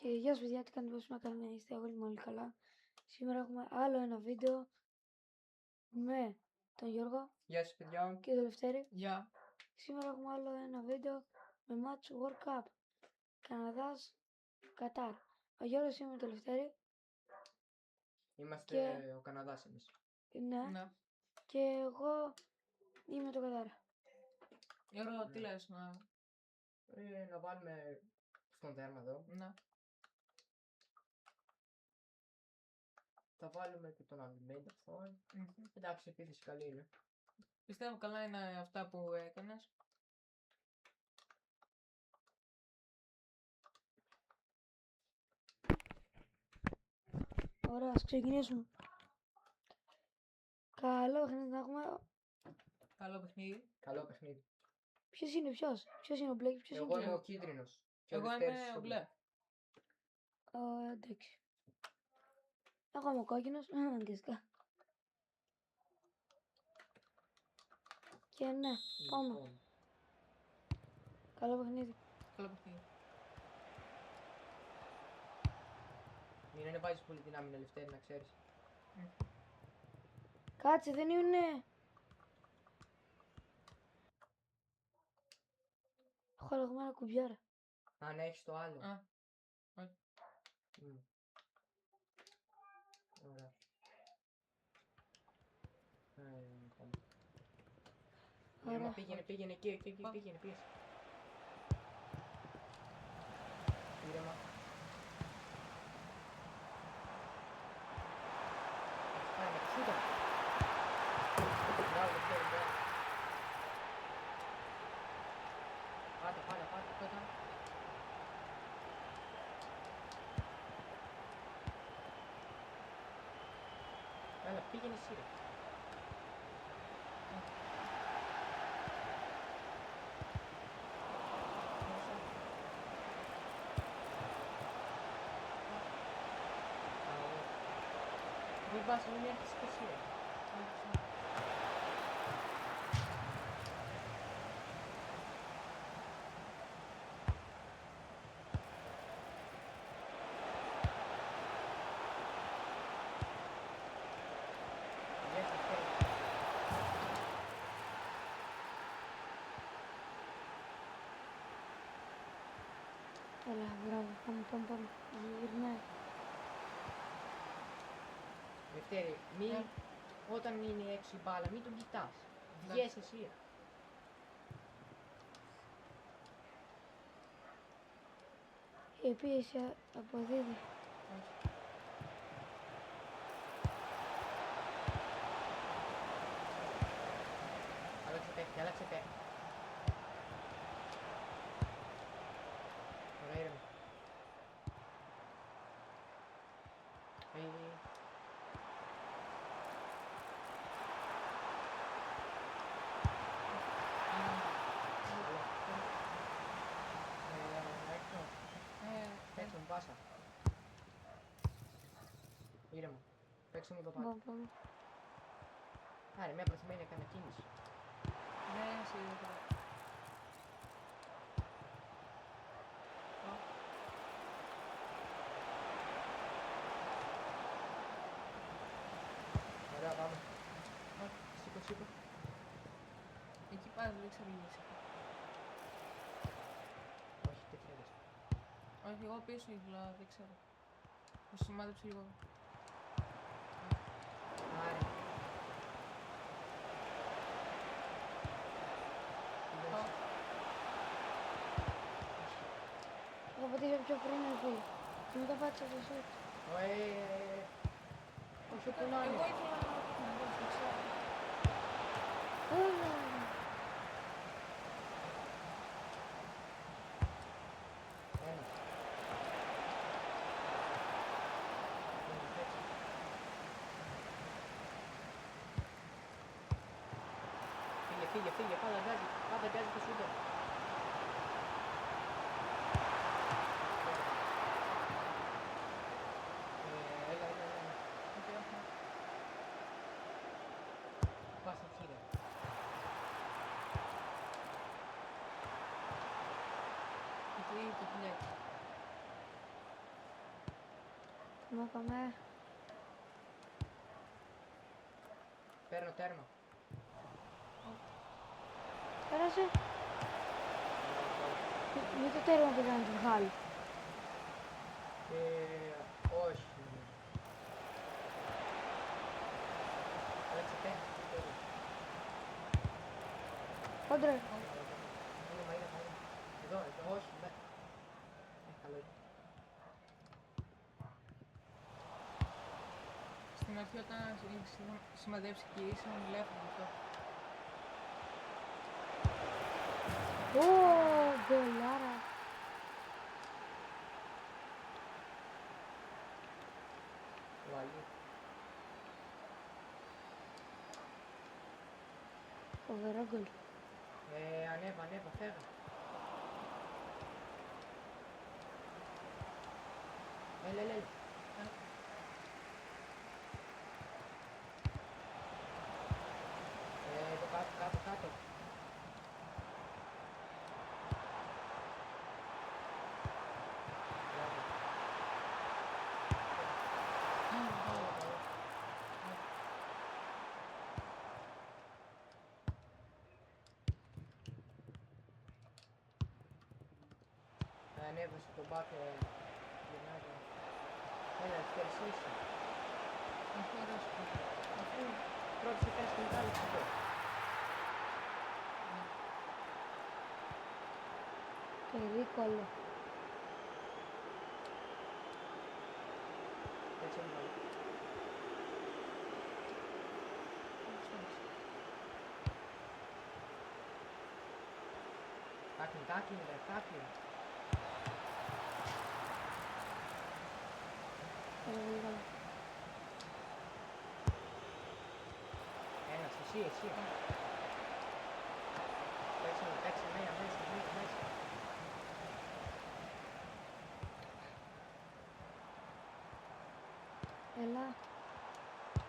Και γεια σας παιδιά, τι κάνετε, πώς να κάνετε, είστε όλοι καλά. Σήμερα έχουμε άλλο ένα βίντεο με τον Γιώργο. Γεια σας παιδιά. Και τον Λευτέρη. Γεια. Σήμερα έχουμε άλλο ένα βίντεο με Match World Cup. Καναδάς, Κατάρ. Ο Γιώργος είμαι με τον Λευτέρη. Είμαστε Και... ο Καναδάς εμείς. Ναι. Και εγώ είμαι το Κατάρ. Γιώργο, τι λες να... Να βάλουμε στον τέρμα εδώ. Ναι. Θα βάλουμε και τον Almeida Fall. Εντάξει, επίθεση καλή είναι. Πιστεύω καλά είναι αυτά που έκανες. Ωραία, ας ξεκινήσουμε. Καλό παιχνίδι να έχουμε. Καλό παιχνίδι. Καλό παιχνίδι. Ποιος είναι ο μπλε, ποιος είναι ο Εγώ είμαι ο κίτρινος. Εγώ είμαι ο μπλε. Εντάξει. Εγώ είμαι ο κόκκινος, αγγλικά. Και ναι, πάμε. Λοιπόν, Καλό παιχνίδι. Καλό παιχνίδι. μην ανεβάζεις πολύ την άμυνα, Λευτέρη, να ξέρεις. Κάτσε, δεν είναι. Έχω αλλαγμένα κουμπιάρα. Αν έχεις το άλλο. Α, όχι. Ωραία. Ωραία. Πήγαινε εκεί, πήγαινε, πήγαινε. Ήρεμα. Πάμε, σούτα. Μπράβο, Λευτέρη, μπράβο. Πάτα. Έλα, πήγαινε εσύ ρε. Μην πας, μην έρθεις και εσύ ρε. Yes, okay. Έλα, μπράβο, πάμε. Γυρνάει. Λευτέρη, όταν είναι έξω η μπάλα, μην τον κοιτάς. Βγες εσύ. Η πίεση αποδίδει. Άλλαξε παίκτη. Ωραία, ήρεμα. Παίξε μου πάσα. Ήρεμα. Παίξε μου το πάνω. Πάμε. Άρα, μια προθυμένη έκανε κίνηση. Ναι, σίγουρα. Ωραία, πάμε. Σήκω. Εκεί πάλι δεν ξέρω γύρισε. Όχι, τέτοια δεν. Όχι, εγώ πίσω ήθελα, δεν ξέρω. Θα σημάδεψε λίγο. Άρα. Θα πατήσω πιο πριν, φίλε. Και μετά πάτησα το σούτ. Όχι όπου να Εγώ είναι. ήθελα να δω, δεν ξέρω. Έλα. Ένα. Φύγε, πάντα γκάζει το σούτο. Έλα. Πας εκεί ρε. Γιατί το πουλιάκι. Νόκαμε. Παίρνω τέρμα. Πέρασε. Με το τέρμα πήγα να την βγάλει. Όχι. Έτσι πέφτει. Κόντρα. Ήρεμα. Εδώ, όχι. Καλό είναι. Στην αρχή όταν σημαδέψει και ήσουν τηλέφωνο αυτό. Ω, γκολάρα. Βαλί. Φοβερό γκολ. Ανέβα, φεύγα. Έλα. Εδώ κάτω. Ανέβασε τον μπακ γυρνάει. Έλα, ευχαριστήσω. Αυτό ωραίο σου πει. Αφού πρώτος έκανες την μεγάλη ψυχό. Περίκολο. Έτσι είναι βάλει. Τάκλιν. Πολύ καλό. Ένας, εσύ. Παίξε μέσα. Έλα.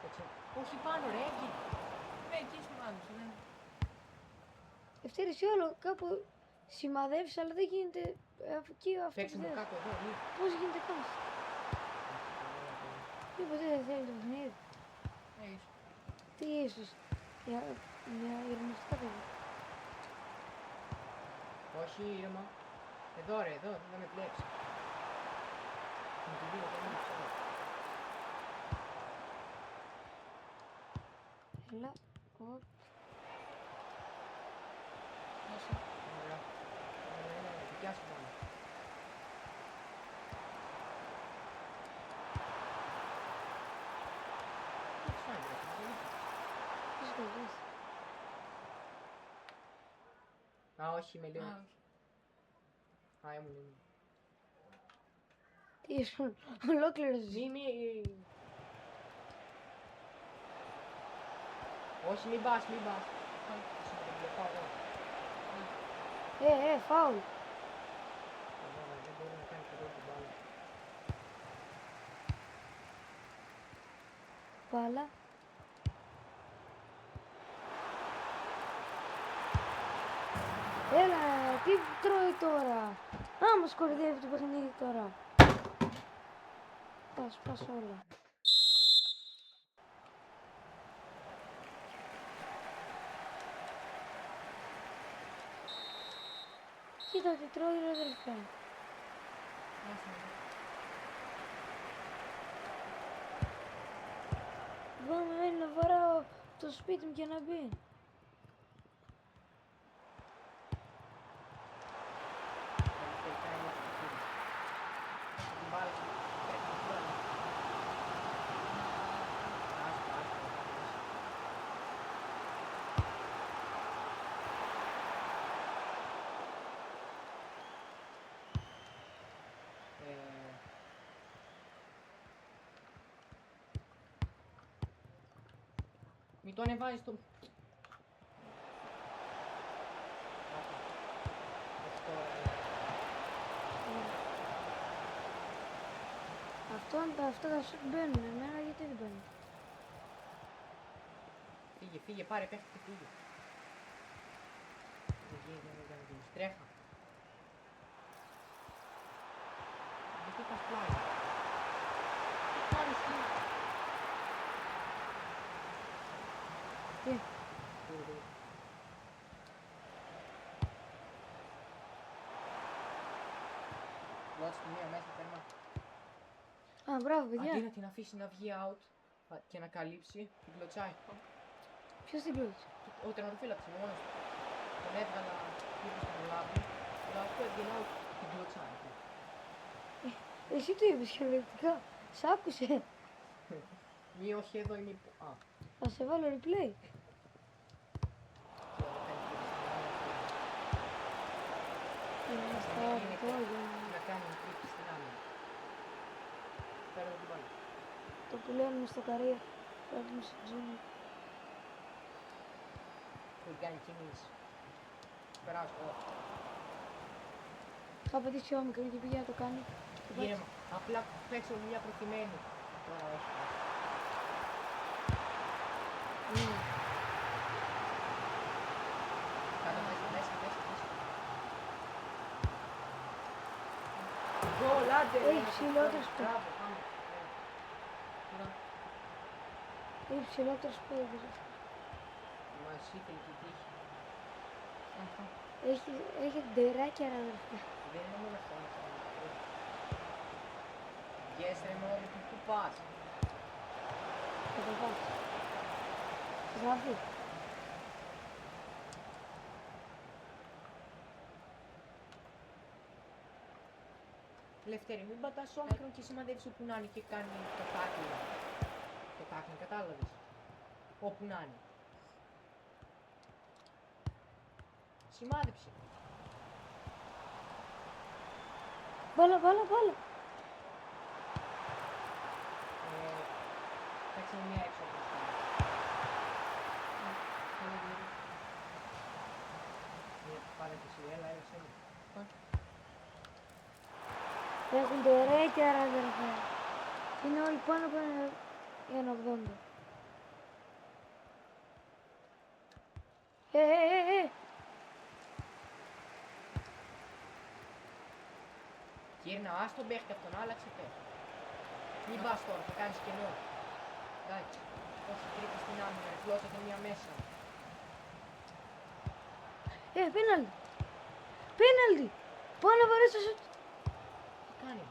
Παίξε. Όχι πάνω ρε, εκεί. Εκεί σημάδεψε, δεν. Ευτέρηση όλο κάπου σημαδεύεις, αλλά δεν γίνεται εκεί αυτό Παίξε που μου θες. κάτω εδώ, μη. Πώς γίνεται καν. Μήπως δεν θέλει το παιχνίδι. Ίσως. Τι ίσως. Μια ηρεμιστικά παιδιά. Όχι, ήρεμα. Εδώ, δεν με βλέπεις. Με τη δύο, δεν είναι αυτό. Έλα. Οπ. Όσο. Ωραία. Δικιά σου μόνο. Τι σου φάνηκε, δεν είναι. Πώς το δεις. Α, όχι, με λίγο. Α, όχι. Α, ήμουν. Τι ήσουν. Ολόκληρος. Μη. Όχι, μην πας. Σου το βλέπω εγώ. Φάουλ. Δεν μπορεί να κάνει ποτέ την μπάλα. Μπάλα. Έλα, τι τρώει τώρα. Μας κορυδεύει το παιχνίδι τώρα. Θα σπάσω όλα. Κοίτα τι τρώει ρε αδελφέ. Όσο. Πάμε να βαράω το σπίτι μου και να μπει. Μην το ανεβάζεις το... Αυτά τα σουτ μπαίνουν, εμένα γιατί δεν μπαίνουν. Φύγε, πάρε, πέφτει και φύγε. Δεν στρέφα. Γιατί πας πλάι. Τι. Τούτο. Δώσε τη μία μέσα τέρμα. Α, μπράβο, παιδιά. Αντί να την αφήσει να βγει out και να καλύψει, την κλωτσάει. Ποιος την κλώτησε? Ο τερματοφύλακας είναι μόνος του. Τον έβγαλα λίγο στον λάμπη, αλλά αυτό έβγαινε out, την κλωτσάει. Εσύ το είπες χειρολογικά. Σ' άκουσε. Μη όχι εδώ ή μη... Α, Θα σε βάλω replay. και δεν κάνει τίποτα στην άμυνα. Είναι στα Είναι αυτό για να κάνει τρίπη στην άμυνα. Πέρα την μπάλα. το που λένε στο καρία. Πρέπει να σε τζούνι. Που κάνει κινήσεις. Περάσω εγώ. Θα πατήσει ο μικρό και πήγε να το κάνει. Το πάτησε. Ήρεμα. Απλά παίξω μια προκειμένη. Τώρα όχι. Ναι. Κάτω μέσα, μέσα, μέσα, μέσα. Γκολ, άντε! Έχει ψηλότερες πέ- Μπράβο, πάμε. Τώρα, Έχει ψηλότερες πέδες. μας ήθελε και τύχη. Αυτό. Έχει ντεράκια ρε αδερφέ. Δεν είναι μόνο αυτό. Yes, ρε μόνο που πας. Θα το πάω. Θα γράφει. Λευτέρη, μην πατάς όμικρον και σημαδεύεις όπου να είναι και κάνει το τάκλινγκ. Το τάκλινγκ, κατάλαβες. Όπου να είναι. Σημάδεψε. Βάλα, βάλα, βάλα. Παίξαμε μια έξω από αυτό. Πάρε και εσύ, έλα, έλα, σένα. Έχουν ντεράκια ρε αδερφέ. Είναι όλοι πάνω από 1,80. Γύρνα, ας τον παίχτη αυτόν, άλλαξε παίχτη. Μην πας τώρα, θα κάνεις κενό. Εντάξει, όχι τρίτη στην άμυνα, ρε, φλώσσατε μία μέσα. Πέναλτι. Πέναλτι. Πάω να βαρέσω σου. Τι κάνει.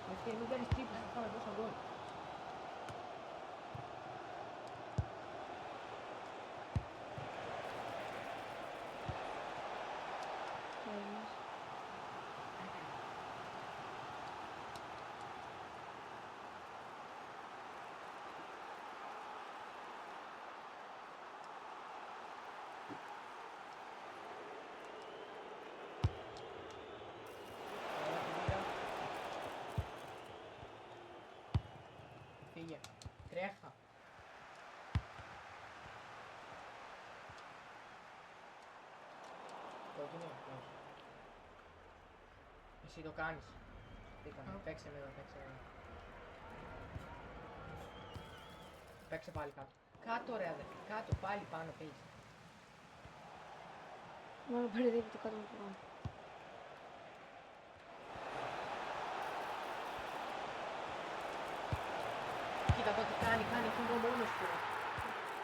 Λευτέρη, μην κάνεις τρίπλες, θα φάμε τόσα γκολ. Ωραία, την πήρα. Φύγε. Τρέχα. Κόκκινο, όχι. Εσύ το κάνεις. Τι κάνεις, παίξε με εδώ, παίξε με εδώ. Παίξε πάλι κάτω. Κάτω ρε αδερφή, κάτω, πάλι πάνω πήγες. Μόνο μπερδεύει το κάτω από το πάνω. Κοίτα το τι κάνει, κάνει κενό μόνος του.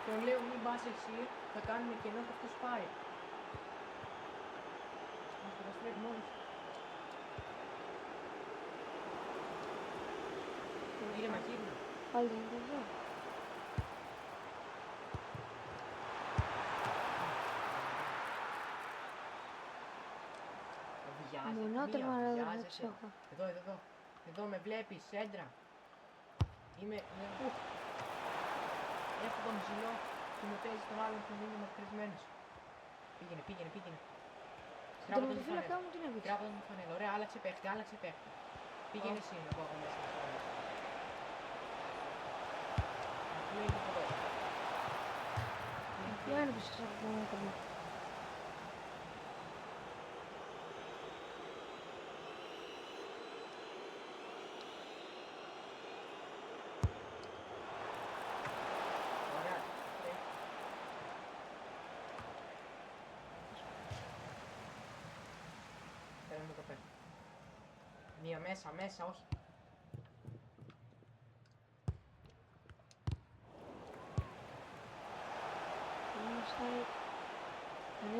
Τον λέω μην πας εσύ, θα κάνουμε κενό και αυτός πάει. Μας το καταστρέφει μόνος του. Ήρεμα, γύρνα. Πάλι δεν είναι εδώ. Βιάζεσαι, Μονότερμα μία, ρε αδερφέ βιάζεσαι. ψέχω. Εδώ, εδώ, εδώ. Εδώ με βλέπεις, έντρα. Είμαι, έχω τον ψηλό και με παίζει τον άλλον που είναι μακρισμένος. Πήγαινε, πήγαινε, πήγαινε. Στον Τράβα τον τερματοφύλακα φανέλα. μου την έπαιξε. Τράβα τον φανέλα. Ωραία, άλλαξε παίχτη, άλλαξε παίχτη. Πήγαινε εσύ να πάω μέσα στο φανέλα. Πού είναι το εδώ. Για να πεις από το μόνο κομμάτι. Ωραία. Φέρε μου το παίχτη. Μία μέσα, μέσα, όχι.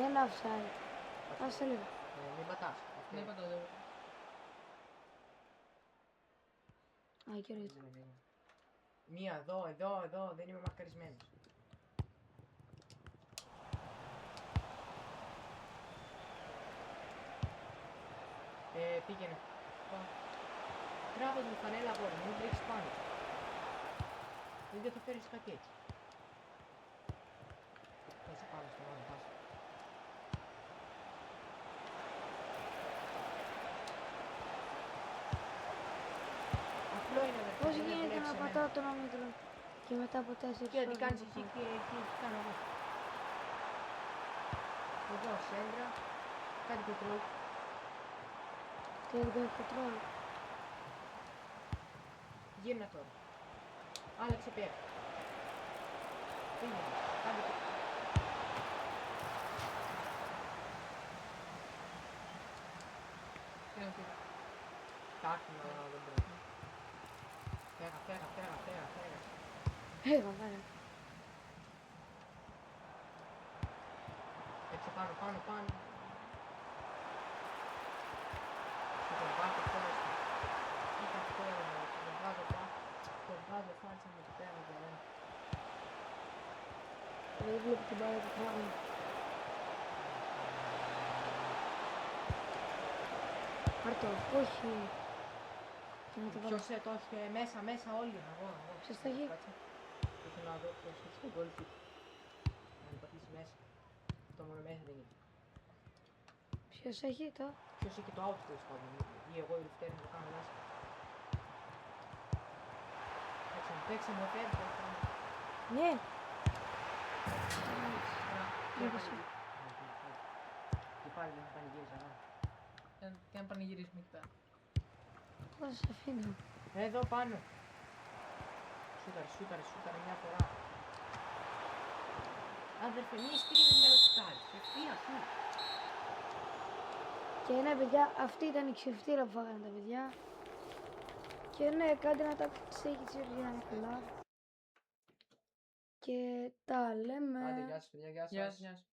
Ένα offside. Άσε λίγο. Μην πατάς. Ναι, πατάω, δεν πατάω. Α, και ωραία. Μία εδώ, δεν είμαι μαρκαρισμένος. Πήγαινε. Τράβος με φανέλα αγόρι, μην τρέξεις πάνω. Δεν θα φέρεις κάτι έτσι. Πας πάνω στον άλλο, πας. Απλό είναι αδερφέ, Πώς δεν με γίνεται δουλεύεις να εμένα. πατάω τον όμικρο και μετά από 4 Και τι κάνεις εκεί και τι κάνω εγώ. Εδώ, σέντρα, κάτι κοντρόλ. Και δεν έχω control. Γύρνα τώρα. Άλλαξε πέρα. Πήγαινε, κάντε το. Πήγα, πήγα. Τάκτη, αλλά δεν πρέπει. Φέρα. Βαρέ. Έτσι πάνω. Σου τον βάζω τώρα. Κοίτα τώρα, τον βάζω φάτσα με πέρα για μένα. Δεν βλέπω την μπάλα του πράγμα. Πάρτο, όχι. Και να το βάλω. Ποιος το έχει μέσα όλοι, εγώ. Ποιος το έχει? Κάτσε. Θέλω να δω ποιος έχει το goal kick. Να πατήσει μέσα. Αυτό μόνο μέσα δεν είναι. Ποιος έχει το? Ποιος έχει το out τέλος πάντων. Ή εγώ η Δευτέρα να το κάνω μέσα. Παίξε μου, φέρει. Ναι. Και πάλι δεν θα πανηγύριζα. Και αν πανηγυρίσουμε εκεί πέρα. Πώς σε αφήνω. Εδώ πάνω. Σούταρε μια φορά. Αδερφέ, μη στείλει με το σουτάρι. Ευθεία σου. Και ναι, παιδιά, αυτή ήταν η ξεφτύρα που φάγανε τα παιδιά. Και ναι, κάντε να τα ψέχεις για να είναι καλά. Και τα λέμε. Άντε, γεια σας παιδιά, γεια σας. Γεια σας.